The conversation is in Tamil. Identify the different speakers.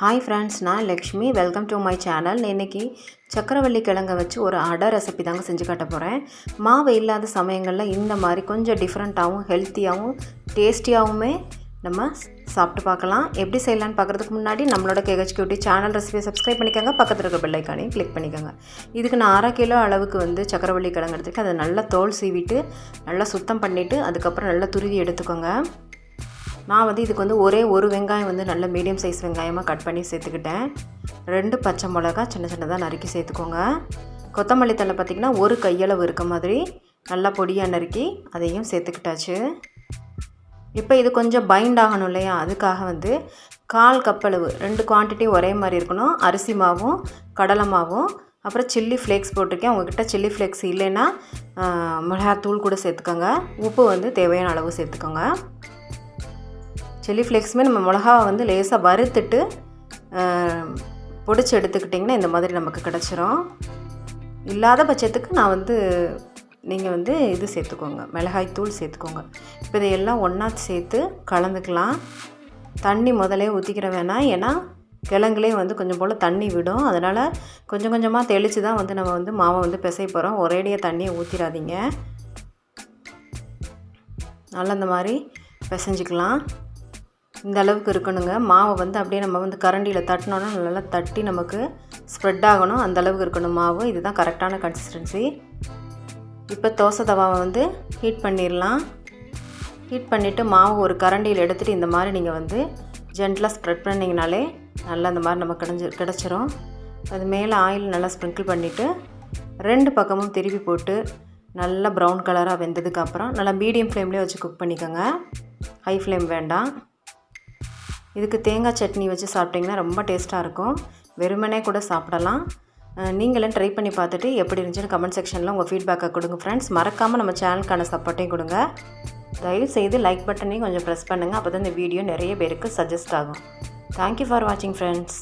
Speaker 1: ஹாய் ஃப்ரெண்ட்ஸ், நான் Lakshmi. Welcome to my channel. இன்றைக்கி சக்கரவள்ளி கிழங்கை வச்சு ஒரு அடை ரெசிபி தாங்க செஞ்சு காட்ட போகிறேன். மாவு இல்லாத சமயங்களில் இந்த மாதிரி கொஞ்சம் டிஃப்ரெண்ட்டாகவும் ஹெல்த்தியாகவும் டேஸ்டியாகவுமே நம்ம சாப்பிட்டு பார்க்கலாம். எப்படி செய்யலான்னு பார்க்குறதுக்கு முன்னாடி நம்மளோட கேஹெச் கியூட்டி சேனல் ரெசிபியை சப்ஸ்கிரைப் பண்ணிக்கோங்க. பக்கத்தில் இருக்க பெல் ஐக்கானையும் கிளிக் பண்ணிக்கோங்க. இதுக்கு நான் 1/2 கிலோ அளவுக்கு சக்கரவள்ளி கிழங்கு எடுத்துக்க அதை நல்லா தோல் சீவிட்டு நல்லா சுத்தம் பண்ணிவிட்டு அதுக்கப்புறம் நல்லா துருவி எடுத்துக்கோங்க. நான் இதுக்கு ஒரே ஒரு வெங்காயம் நல்ல மீடியம் சைஸ் வெங்காயமாக கட் பண்ணி சேர்த்துக்கிட்டேன். 2 பச்சை மிளகா சின்ன சின்னதாக நறுக்கி சேர்த்துக்கோங்க. கொத்தமல்லி தழை பார்த்திங்கன்னா ஒரு கையளவு இருக்க மாதிரி நல்லா பொடியாக நறுக்கி அதையும் சேர்த்துக்கிட்டாச்சு. இப்போ இது கொஞ்சம் பைண்ட் ஆகணும் இல்லையா, அதுக்காக 1/4 கப் அளவு 2 குவான்டிட்டி ஒரே மாதிரி இருக்கணும். அரிசி மாவும் கடலை மாவும் அப்புறம் சில்லி ஃப்ளேக்ஸ் போட்டிருக்கேன். உங்கள்கிட்ட சில்லி ஃப்ளேக்ஸ் இல்லைன்னா மிளகாத்தூள் கூட சேர்த்துக்கோங்க. உப்பு தேவையான அளவு சேர்த்துக்கோங்க. சில்லி ஃப்ளேக்ஸுமே நம்ம மிளகாவை லேசாக வறுத்துட்டு பொடிச்சு எடுத்துக்கிட்டிங்கன்னா இந்த மாதிரி நமக்கு கிடச்சிரும். இல்லாத பட்சத்துக்கு நான் நீங்கள் இது சேர்த்துக்கோங்க, மிளகாய் தூள் சேர்த்துக்கோங்க. இப்போ இதையெல்லாம் ஒன்றா சேர்த்து கலந்துக்கலாம். தண்ணி முதலே ஊற்றிக்கிற வேணாம், ஏன்னா கிழங்குலே கொஞ்சம் போல் தண்ணி விடும். அதனால் கொஞ்சம் கொஞ்சமாக தெளித்து தான் நம்ம மாவை பிசைய போகிறோம். ஒரேடியாக தண்ணியை ஊற்றிடாதீங்க. நல்லா இந்த மாதிரி பிசைஞ்சிக்கலாம். இந்த அளவுக்கு இருக்கணுங்க. மாவை அப்படியே நம்ம கரண்டியில் தட்டினோன்னா நல்லா தட்டி நமக்கு ஸ்ப்ரெட் ஆகணும். அந்த அளவுக்கு இருக்கணும் மாவு. இதுதான் கரெக்டான கன்சிஸ்டன்சி. இப்போ தோசை தவாவை ஹீட் பண்ணிடலாம். ஹீட் பண்ணிவிட்டு மாவு ஒரு கரண்டியில் எடுத்துகிட்டு இந்த மாதிரி நீங்கள் ஜென்டலாக ஸ்ப்ரெட் பண்ணிங்கனாலே நல்லா அந்த மாதிரி நமக்கு கிடச்சிரும். அது மேலே ஆயில் நல்லா ஸ்ப்ரிங்கிள் பண்ணிவிட்டு 2 பக்கமும் திருப்பி போட்டு நல்லா ப்ரௌன் கலராக வெந்ததுக்கப்புறம் நல்லா மீடியம் ஃப்ளேம்லேயே வச்சு குக் பண்ணிக்கோங்க. ஹை ஃப்ளேம் வேண்டாம். இதுக்கு தேங்காய் சட்னி வச்சு சாப்பிட்டிங்கன்னா ரொம்ப டேஸ்ட்டாக இருக்கும். வெறுமனே கூட சாப்பிடலாம். நீங்களும் ட்ரை பண்ணி பார்த்துட்டு எப்படி இருந்துச்சுன்னு கமெண்ட் செக்ஷனில் உங்கள் ஃபீட்பேக்கை கொடுங்க ஃப்ரெண்ட்ஸ். மறக்காமல் நம்ம சேனலுக்கான சப்போர்ட்டையும் கொடுங்க. தயவுசெய்து லைக் பட்டனையும் கொஞ்சம் ப்ரெஸ் பண்ணுங்கள். அப்போ தான் இந்த வீடியோ நிறைய பேருக்கு சஜஸ்ட் ஆகும். தேங்க்யூ ஃபார் வாட்சிங் ஃப்ரெண்ட்ஸ்.